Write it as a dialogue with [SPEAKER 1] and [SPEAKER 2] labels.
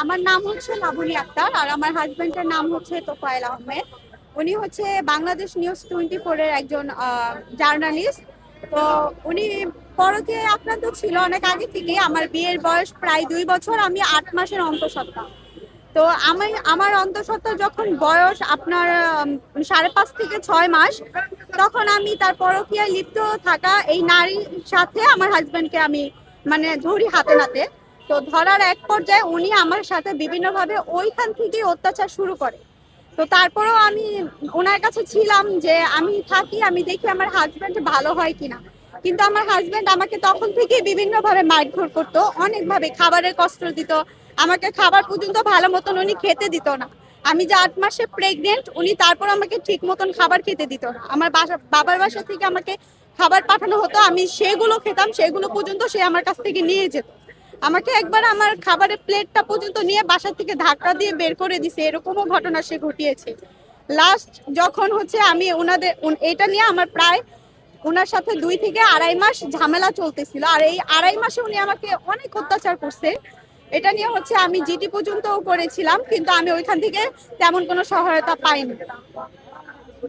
[SPEAKER 1] আমার নাম হচ্ছে লাবণী আক্তার আর আমার হাজবেন্ডের নাম হচ্ছে তোফায়েল আহমেদ। উনি হচ্ছে বাংলাদেশ নিউজ 24 এর একজন জার্নালিস্ট। তো উনি পরকীয়ায় আক্রান্ত ছিল অনেক আগে থেকে। আমার বিয়ের বয়স প্রায় 2 বছর, আমি 8 মাসের অন্তঃসত্ত্বা। তো আমার অন্তঃসত্ত্বা যখন বয়স আপনার 5.5 থেকে 6 মাস, তখন আমি তার পরকীয়ায় লিপ্ত থাকা এই নারীর সাথে আমার হাজবেন্ডকে আমি মানে ধরি হাতে নাতে। তো ধরার এক পর্যায়ে উনি আমার সাথে বিভিন্নভাবে ওইখান থেকে অত্যাচার শুরু করে। তো তারপরেও আমি ওনার কাছে ছিলাম যে আমি থাকি, আমি দেখি আমার হাজবেন্ড ভালো হয় কিনা। কিন্তু আমার হাজবেন্ড আমাকে তখন থেকে বিভিন্নভাবে মারধর করতো, অনেকভাবে খাবারের কষ্ট দিত আমাকে। খাবার পর্যন্ত ভালো মতন উনি খেতে দিত না। আমি যে 8 মাসে প্রেগনেন্ট, উনি তারপর আমাকে ঠিক মতন খাবার খেতে দিত না। আমার বাবার বাসা থেকে আমাকে খাবার পাঠানো হতো, আমি সেগুলো খেতাম, সেগুলো পর্যন্ত সে আমার কাছ থেকে নিয়ে যেত। আমাকে একবার আমার খাবারের প্লেটটা পর্যন্ত নিয়ে বাসা থেকে ধাক্কা দিয়ে বের করে দিছে, এরকমও ঘটনা সে ঘটিয়েছে। লাস্ট যখন হচ্ছে আমি এটা নিয়ে আমার প্রায় ওনার সাথে 2 থেকে আড়াই মাস ঝামেলা চলতেছিল, আর এই 2.5 মাসে উনি আমাকে অনেক অত্যাচার করছে। এটা নিয়ে হচ্ছে আমি জিডি পর্যন্ত করেছিলাম, কিন্তু আমি ওইখান থেকে তেমন কোনো সহায়তা পাইনি।